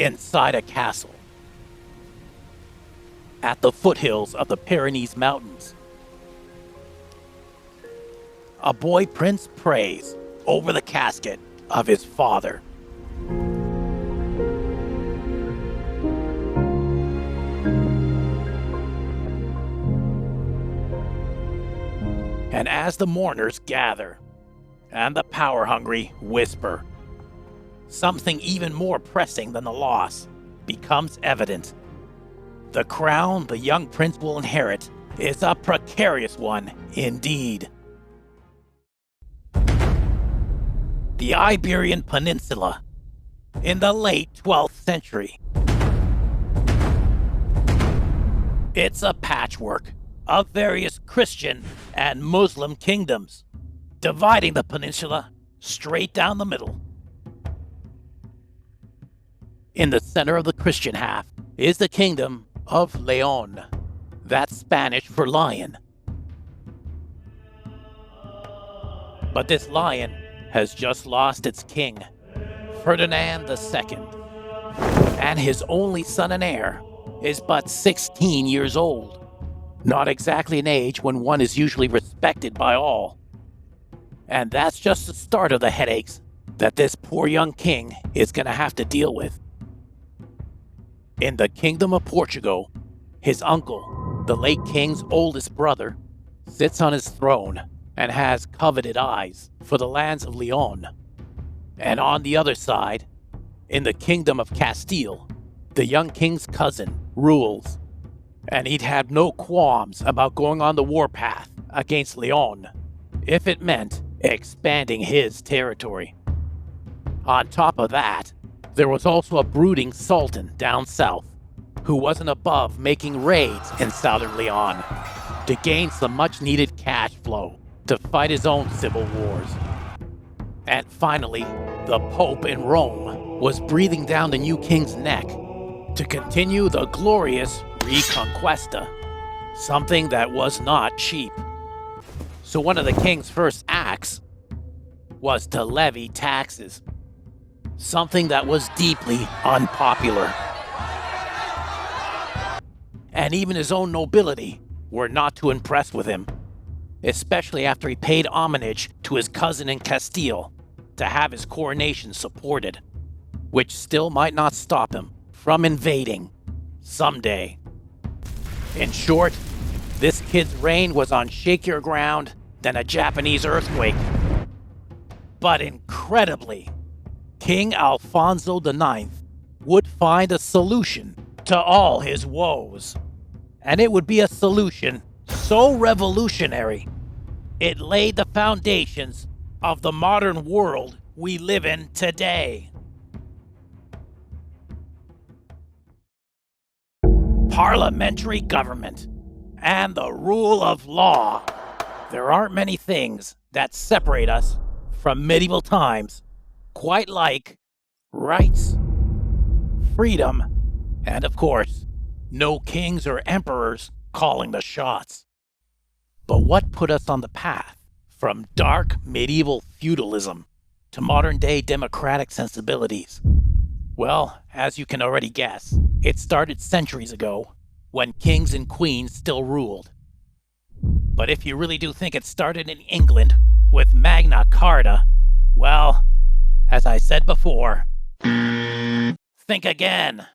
inside a castle at the foothills of the Pyrenees Mountains. A boy prince prays over the casket of his father. And as the mourners gather, and the power-hungry whisper, something even more pressing than the loss becomes evident. The crown the young prince will inherit is a precarious one indeed. The Iberian Peninsula in the late 12th century. It's a patchwork of various Christian and Muslim kingdoms, dividing the peninsula straight down the middle. In the center of the Christian half is the Kingdom of León. That's Spanish for lion. But this lion has just lost its king, Ferdinand II, and his only son and heir is but 16 years old. Not exactly an age when one is usually respected by all. And that's just the start of the headaches that this poor young king is going to have to deal with. In the Kingdom of Portugal, his uncle, the late king's oldest brother, sits on his throne and has coveted eyes for the lands of León. And on the other side, in the Kingdom of Castile, the young king's cousin rules. And he'd have no qualms about going on the warpath against León, if it meant expanding his territory. On top of that, there was also a brooding sultan down south, who wasn't above making raids in southern León to gain some much-needed cash flow to fight his own civil wars. And finally, the Pope in Rome was breathing down the new king's neck to continue the glorious Reconquista, something that was not cheap. So one of the king's first acts was to levy taxes, something that was deeply unpopular. And even his own nobility were not too impressed with him, especially after he paid homage to his cousin in Castile to have his coronation supported, which still might not stop him from invading someday. In short, this kid's reign was on shakier ground than a Japanese earthquake. But incredibly, King Alfonso IX would find a solution to all his woes. And it would be a solution so revolutionary, it laid the foundations of the modern world we live in today. Parliamentary government and the rule of law. There aren't many things that separate us from medieval times, quite like rights, freedom, and of course, no kings or emperors calling the shots. But what put us on the path from dark medieval feudalism to modern-day democratic sensibilities? Well, as you can already guess, it started centuries ago when kings and queens still ruled. But if you really do think it started in England with Magna Carta, well, as I said before, think again.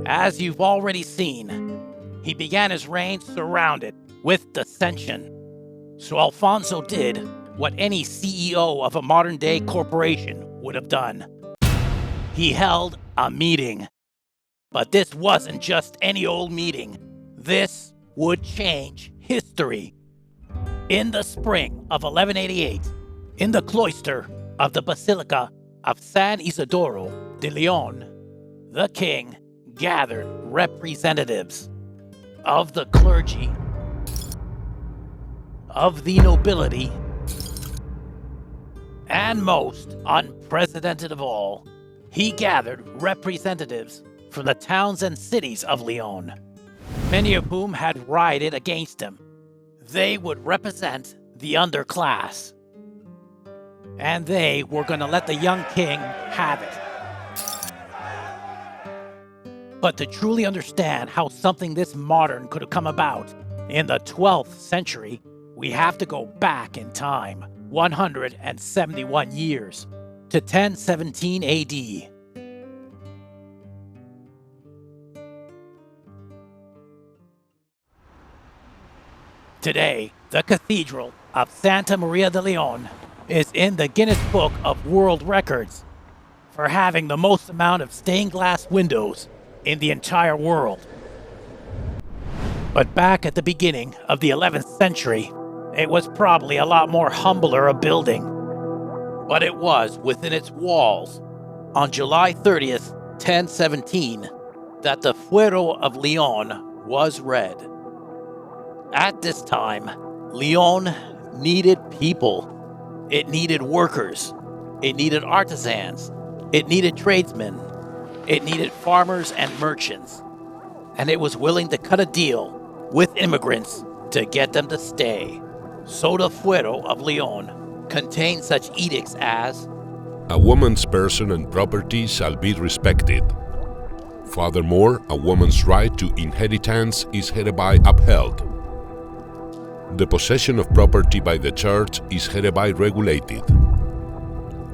As you've already seen, he began his reign surrounded with dissension. So Alfonso did what any CEO of a modern-day corporation would have done. He held a meeting. But this wasn't just any old meeting. This would change history. In the spring of 1188, in the cloister of the Basilica of San Isidoro de León, the king gathered representatives of the clergy, of the nobility, And most unprecedented of all, he gathered representatives from the towns and cities of León, many of whom had rioted against him. They would represent the underclass, and they were going to let the young king have it. But to truly understand how something this modern could have come about in the 12th century, we have to go back in time 171 years to 1017 AD. Today, the Cathedral of Santa Maria de León is in the Guinness Book of World Records for having the most amount of stained glass windows in the entire world. But back at the beginning of the 11th century, it was probably a lot more humbler a building. But it was within its walls, on July 30th, 1017, that the Fuero of León was read. At this time, León needed people. It needed workers. It needed artisans. It needed tradesmen. It needed farmers and merchants. And it was willing to cut a deal with immigrants to get them to stay. So the Fuero of León contained such edicts as: a woman's person and property shall be respected. Furthermore, a woman's right to inheritance is hereby upheld. The possession of property by the church is hereby regulated.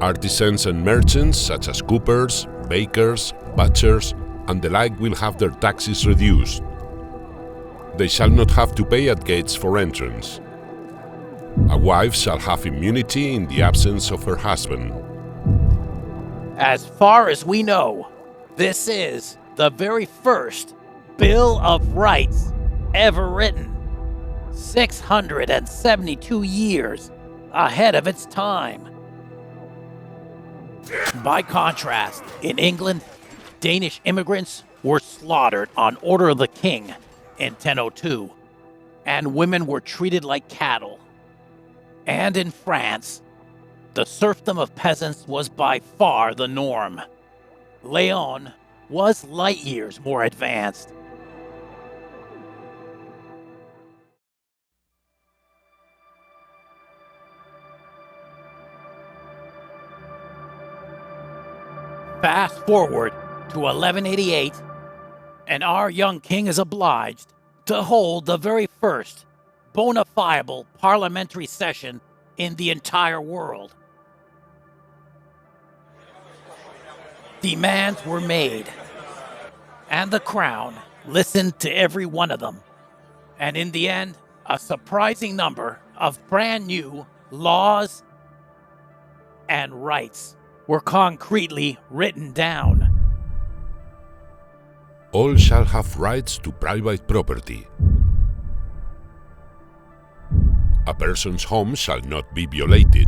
Artisans and merchants such as coopers, bakers, butchers, and the like will have their taxes reduced. They shall not have to pay at gates for entrance. A wife shall have immunity in the absence of her husband. As far as we know, this is the very first Bill of Rights ever written, 672 years ahead of its time. By contrast, in England, Danish immigrants were slaughtered on order of the king in 1002, and women were treated like cattle. And in France, the serfdom of peasants was by far the norm. León was light years more advanced. Fast forward to 1188, and our young king is obliged to hold the very first bona fide parliamentary session in the entire world. Demands were made, and the crown listened to every one of them. And in the end, a surprising number of brand new laws and rights were concretely written down. All shall have rights to private property. A person's home shall not be violated.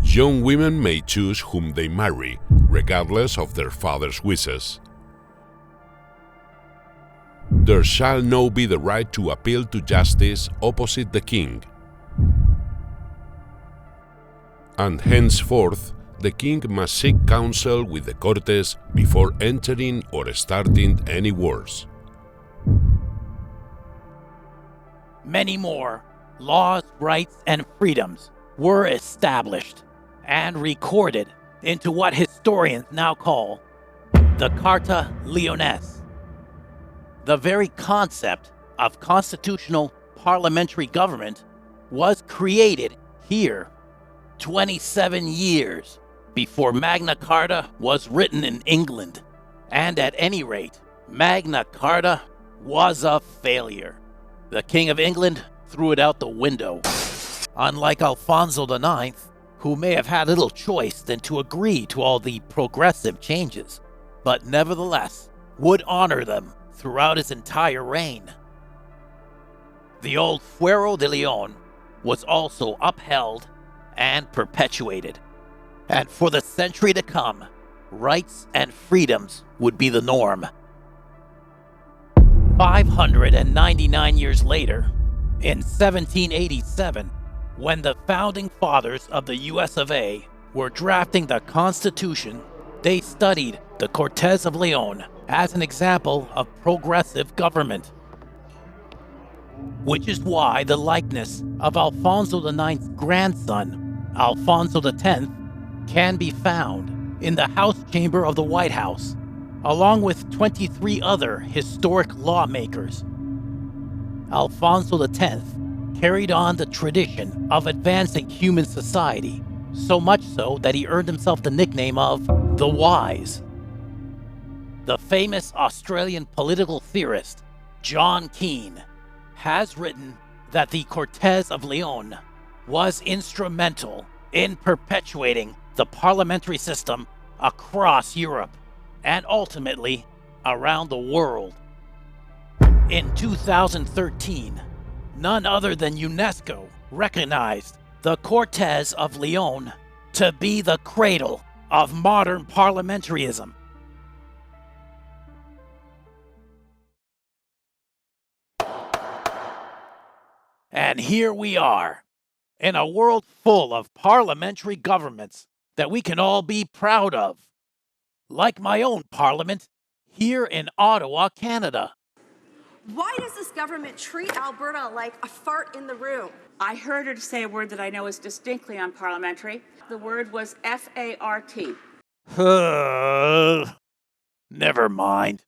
Young women may choose whom they marry, regardless of their father's wishes. There shall now be the right to appeal to justice opposite the king. And henceforth, the king must seek counsel with the Cortes before entering or starting any wars. Many more laws, rights, and freedoms were established and recorded into what historians now call the Carta Leonese. The very concept of constitutional parliamentary government was created here 27 years before Magna Carta was written in England. And at any rate, Magna Carta was a failure. The King of England threw it out the window. Unlike Alfonso IX, who may have had little choice than to agree to all the progressive changes, but nevertheless would honor them throughout his entire reign. The old Fuero de León was also upheld and perpetuated, and for the century to come, rights and freedoms would be the norm. 599 years later, in 1787, When the founding fathers of the US of A were drafting the Constitution, they studied the Cortes of León as an example of progressive government. Which is why the likeness of Alfonso IX's grandson, Alfonso X, can be found in the House Chamber of the White House, along with 23 other historic lawmakers. Alfonso X carried on the tradition of advancing human society, so much so that he earned himself the nickname of the Wise. The famous Australian political theorist John Keane has written that the Cortes of León was instrumental in perpetuating the parliamentary system across Europe and ultimately around the world. In 2013, none other than UNESCO recognized the Cortes of León to be the cradle of modern parliamentarism. And here we are, in a world full of parliamentary governments that we can all be proud of. Like my own parliament here in Ottawa, Canada. Why does this government treat Alberta like a fart in the room? I heard her say a word that I know is distinctly unparliamentary. The word was F-A-R-T. Never mind.